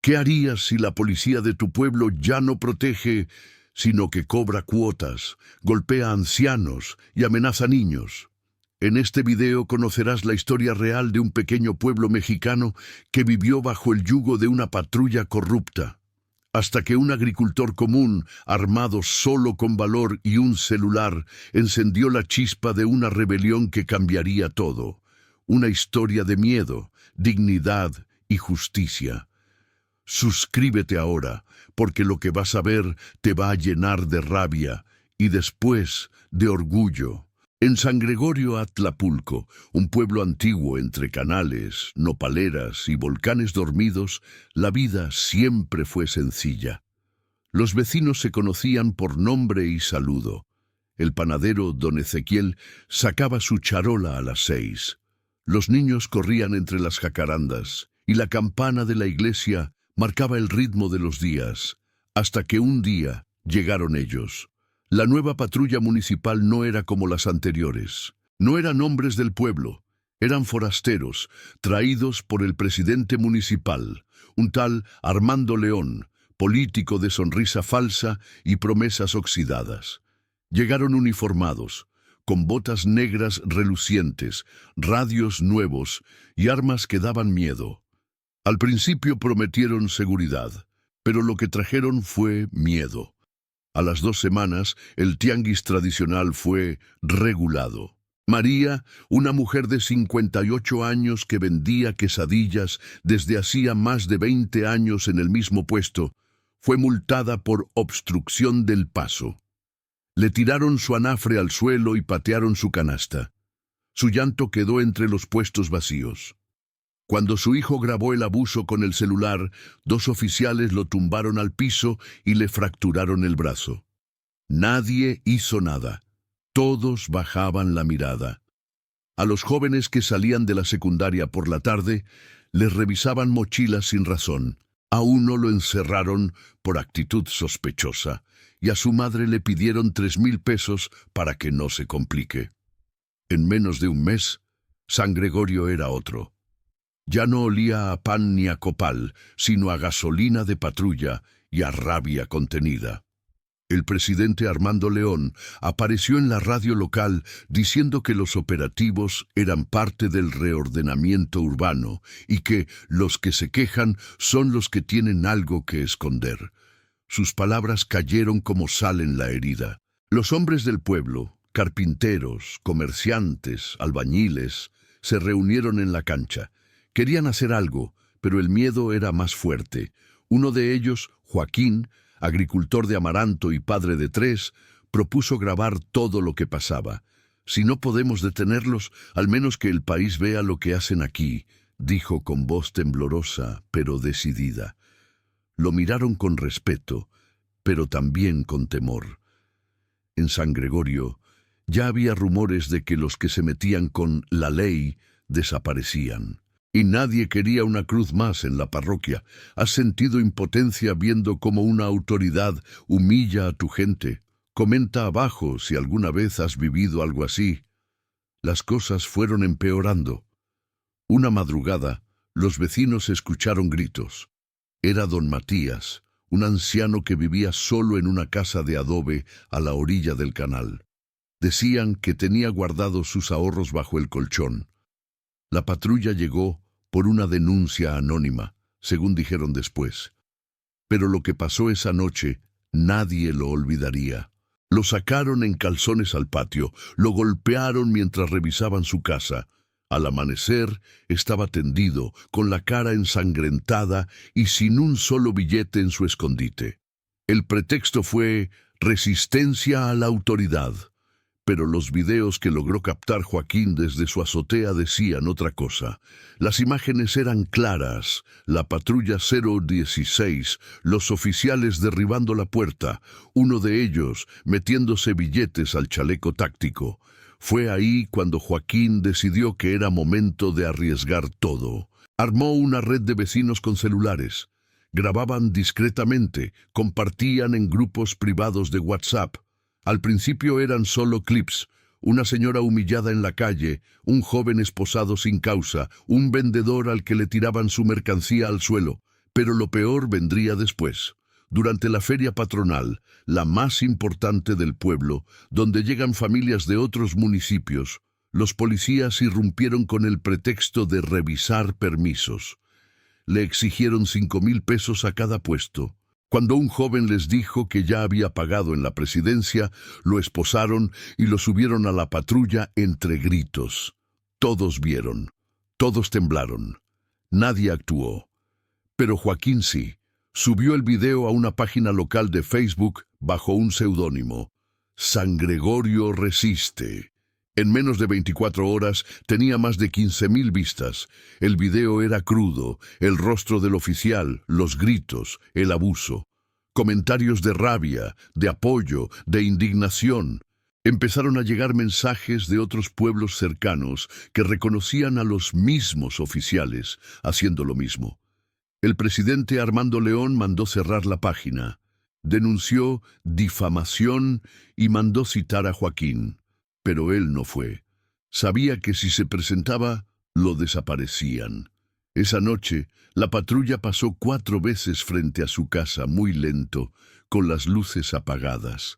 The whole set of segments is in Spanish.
¿Qué harías si la policía de tu pueblo ya no protege, sino que cobra cuotas, golpea a ancianos y amenaza a niños? En este video conocerás la historia real de un pequeño pueblo mexicano que vivió bajo el yugo de una patrulla corrupta, hasta que un agricultor común, armado solo con valor y un celular, encendió la chispa de una rebelión que cambiaría todo. Una historia de miedo, dignidad y justicia. Suscríbete ahora, porque lo que vas a ver te va a llenar de rabia y después de orgullo. En San Gregorio Atlapulco, un pueblo antiguo entre canales, nopaleras y volcanes dormidos, la vida siempre fue sencilla. Los vecinos se conocían por nombre y saludo. El panadero don Ezequiel sacaba su charola a las 6. Los niños corrían entre las jacarandas y la campana de la iglesia marcaba el ritmo de los días, hasta que un día llegaron ellos. La nueva patrulla municipal no era como las anteriores. No eran hombres del pueblo, eran forasteros, traídos por el presidente municipal, un tal Armando León, político de sonrisa falsa y promesas oxidadas. Llegaron uniformados, con botas negras relucientes, radios nuevos y armas que daban miedo. Al principio prometieron seguridad, pero lo que trajeron fue miedo. A las 2 semanas, el tianguis tradicional fue regulado. María, una mujer de 58 años que vendía quesadillas desde hacía más de 20 años en el mismo puesto, fue multada por obstrucción del paso. Le tiraron su anafre al suelo y patearon su canasta. Su llanto quedó entre los puestos vacíos. Cuando su hijo grabó el abuso con el celular, 2 oficiales lo tumbaron al piso y le fracturaron el brazo. Nadie hizo nada. Todos bajaban la mirada. A los jóvenes que salían de la secundaria por la tarde, les revisaban mochilas sin razón. A uno lo encerraron por actitud sospechosa y a su madre le pidieron 3,000 pesos para que no se complique. En menos de un mes, San Gregorio era otro. Ya no olía a pan ni a copal, sino a gasolina de patrulla y a rabia contenida. El presidente Armando León apareció en la radio local diciendo que los operativos eran parte del reordenamiento urbano y que los que se quejan son los que tienen algo que esconder. Sus palabras cayeron como sal en la herida. Los hombres del pueblo, carpinteros, comerciantes, albañiles, se reunieron en la cancha. Querían hacer algo, pero el miedo era más fuerte. Uno de ellos, Joaquín, agricultor de amaranto y padre de 3, propuso grabar todo lo que pasaba. Si no podemos detenerlos, al menos que el país vea lo que hacen aquí, dijo con voz temblorosa, pero decidida. Lo miraron con respeto, pero también con temor. En San Gregorio ya había rumores de que los que se metían con la ley desaparecían. Y nadie quería una cruz más en la parroquia. ¿Has sentido impotencia viendo cómo una autoridad humilla a tu gente? Comenta abajo si alguna vez has vivido algo así. Las cosas fueron empeorando. Una madrugada, los vecinos escucharon gritos. Era don Matías, un anciano que vivía solo en una casa de adobe a la orilla del canal. Decían que tenía guardados sus ahorros bajo el colchón. La patrulla llegó por una denuncia anónima, según dijeron después. Pero lo que pasó esa noche, nadie lo olvidaría. Lo sacaron en calzones al patio, lo golpearon mientras revisaban su casa. Al amanecer, estaba tendido, con la cara ensangrentada y sin un solo billete en su escondite. El pretexto fue resistencia a la autoridad. Pero los videos que logró captar Joaquín desde su azotea decían otra cosa. Las imágenes eran claras, la patrulla 016, los oficiales derribando la puerta, uno de ellos metiéndose billetes al chaleco táctico. Fue ahí cuando Joaquín decidió que era momento de arriesgar todo. Armó una red de vecinos con celulares. Grababan discretamente, compartían en grupos privados de WhatsApp. Al principio eran solo clips, una señora humillada en la calle, un joven esposado sin causa, un vendedor al que le tiraban su mercancía al suelo, Pero lo peor vendría después. Durante la feria patronal, la más importante del pueblo, donde llegan familias de otros municipios, los policías irrumpieron con el pretexto de revisar permisos. Le exigieron 5,000 pesos a cada puesto. Cuando un joven les dijo que ya había pagado en la presidencia, lo esposaron y lo subieron a la patrulla entre gritos. Todos vieron, todos temblaron. Nadie actuó. Pero Joaquín sí. Subió el video a una página local de Facebook bajo un seudónimo. San Gregorio resiste. En menos de 24 horas tenía más de 15,000 vistas. El video era crudo, el rostro del oficial, los gritos, el abuso. Comentarios de rabia, de apoyo, de indignación. Empezaron a llegar mensajes de otros pueblos cercanos que reconocían a los mismos oficiales haciendo lo mismo. El presidente Armando León mandó cerrar la página, denunció difamación y mandó citar a Joaquín. Pero él no fue. Sabía que si se presentaba, lo desaparecían. Esa noche, la patrulla pasó 4 veces frente a su casa muy lento, con las luces apagadas.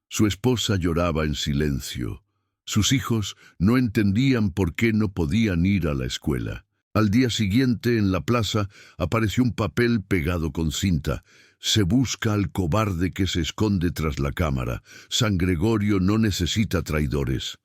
Su esposa lloraba en silencio. Sus hijos no entendían por qué no podían ir a la escuela. Al día siguiente, en la plaza, apareció un papel pegado con cinta. Se busca al cobarde que se esconde tras la cámara. San Gregorio no necesita traidores.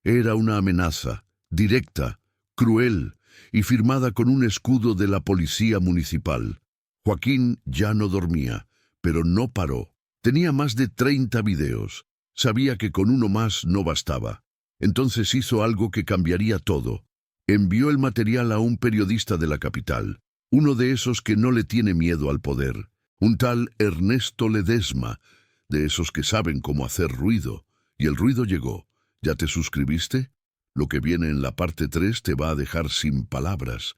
Era una amenaza, directa, cruel, y firmada con un escudo de la policía municipal. Joaquín ya no dormía, pero no paró. Tenía más de 30 videos. Sabía que con uno más no bastaba. Entonces hizo algo que cambiaría todo. Envió el material a un periodista de la capital, uno de esos que no le tiene miedo al poder, un tal Ernesto Ledesma, de esos que saben cómo hacer ruido. Y el ruido llegó. ¿Ya te suscribiste? Lo que viene en la parte 3 te va a dejar sin palabras.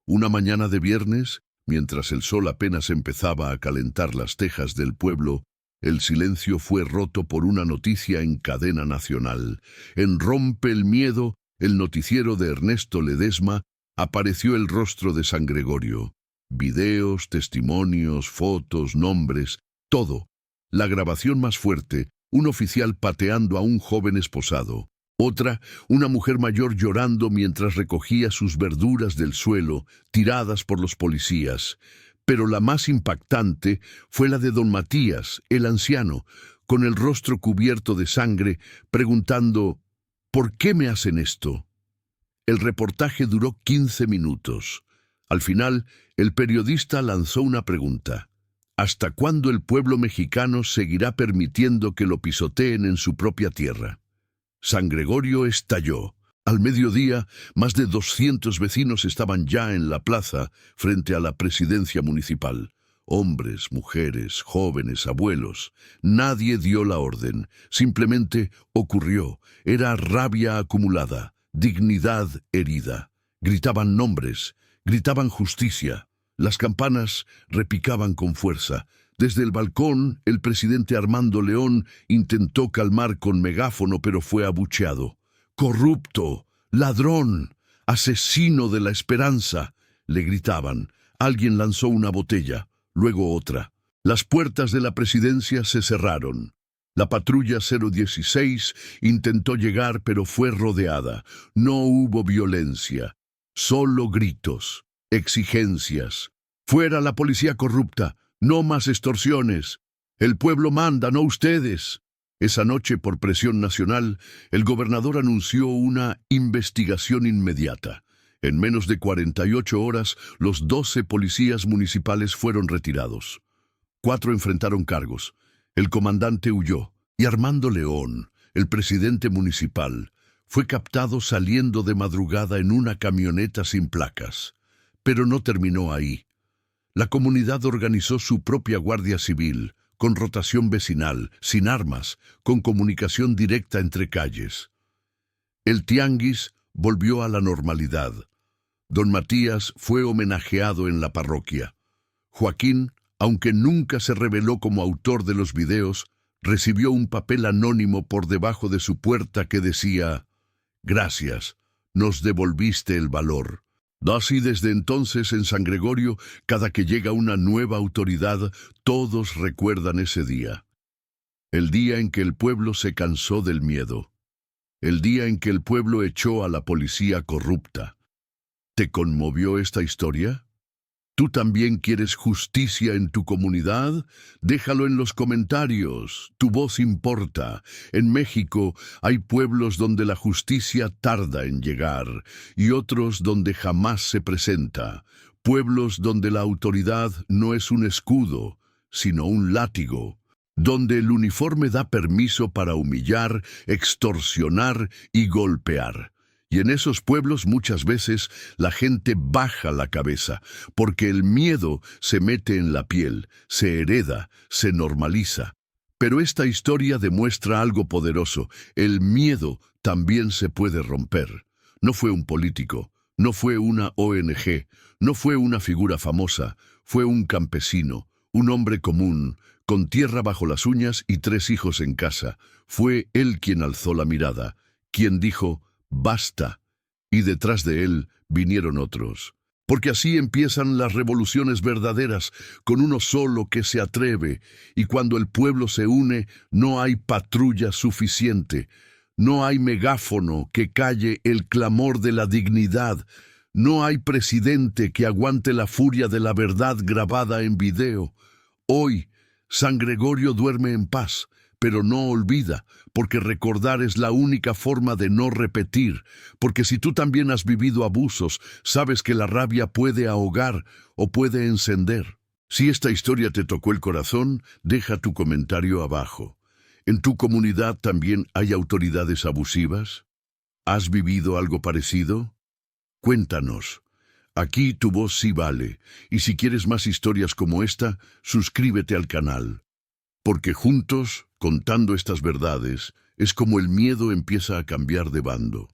Una mañana de viernes, mientras el sol apenas empezaba a calentar las tejas del pueblo, el silencio fue roto por una noticia en cadena nacional. En Rompe el Miedo, el noticiero de Ernesto Ledesma, apareció el rostro de San Gregorio. Videos, testimonios, fotos, nombres, todo. La grabación más fuerte, un oficial pateando a un joven esposado. Otra, una mujer mayor llorando mientras recogía sus verduras del suelo, tiradas por los policías. Pero la más impactante fue la de don Matías, el anciano, con el rostro cubierto de sangre, preguntando: ¿por qué me hacen esto? El reportaje duró 15 minutos. Al final, el periodista lanzó una pregunta. ¿Hasta cuándo el pueblo mexicano seguirá permitiendo que lo pisoteen en su propia tierra? San Gregorio estalló. Al mediodía, más de 200 vecinos estaban ya en la plaza frente a la presidencia municipal. Hombres, mujeres, jóvenes, abuelos. Nadie dio la orden. Simplemente ocurrió. Era rabia acumulada, dignidad herida. Gritaban nombres, gritaban justicia. Las campanas repicaban con fuerza. Desde el balcón, el presidente Armando León intentó calmar con megáfono, pero fue abucheado. «¡Corrupto! ¡Ladrón! ¡Asesino de la esperanza!», le gritaban. Alguien lanzó una botella, luego otra. Las puertas de la presidencia se cerraron. La patrulla 016 intentó llegar, pero fue rodeada. No hubo violencia, solo gritos, exigencias. «¡Fuera la policía corrupta! ¡No más extorsiones! El pueblo manda, no ustedes». Esa noche, por presión nacional, el gobernador anunció una investigación inmediata. En menos de 48 horas, los 12 policías municipales fueron retirados. 4 enfrentaron cargos. El comandante huyó, y Armando León, el presidente municipal, fue captado saliendo de madrugada en una camioneta sin placas. Pero no terminó ahí. La comunidad organizó su propia guardia civil, con rotación vecinal, sin armas, con comunicación directa entre calles. El tianguis volvió a la normalidad. Don Matías fue homenajeado en la parroquia. Joaquín, aunque nunca se reveló como autor de los videos, recibió un papel anónimo por debajo de su puerta que decía: «Gracias, nos devolviste el valor». Así desde entonces en San Gregorio, cada que llega una nueva autoridad, todos recuerdan ese día. El día en que el pueblo se cansó del miedo. El día en que el pueblo echó a la policía corrupta. ¿Te conmovió esta historia? ¿Tú también quieres justicia en tu comunidad? Déjalo en los comentarios. Tu voz importa. En México hay pueblos donde la justicia tarda en llegar y otros donde jamás se presenta. Pueblos donde la autoridad no es un escudo, sino un látigo. Donde el uniforme da permiso para humillar, extorsionar y golpear. Y en esos pueblos muchas veces la gente baja la cabeza, porque el miedo se mete en la piel, se hereda, se normaliza. Pero esta historia demuestra algo poderoso. El miedo también se puede romper. No fue un político, no fue una ONG, no fue una figura famosa, fue un campesino, un hombre común, con tierra bajo las uñas y 3 hijos en casa. Fue él quien alzó la mirada, quien dijo: «Basta», y detrás de él vinieron otros. Porque así empiezan las revoluciones verdaderas, con uno solo que se atreve, y cuando el pueblo se une, no hay patrulla suficiente, no hay megáfono que calle el clamor de la dignidad, no hay presidente que aguante la furia de la verdad grabada en video. Hoy, San Gregorio duerme en paz, pero no olvida, porque recordar es la única forma de no repetir, porque si tú también has vivido abusos, sabes que la rabia puede ahogar o puede encender. Si esta historia te tocó el corazón, deja tu comentario abajo. ¿En tu comunidad también hay autoridades abusivas? ¿Has vivido algo parecido? Cuéntanos. Aquí tu voz sí vale, y si quieres más historias como esta, suscríbete al canal. Porque juntos, contando estas verdades, es como el miedo empieza a cambiar de bando.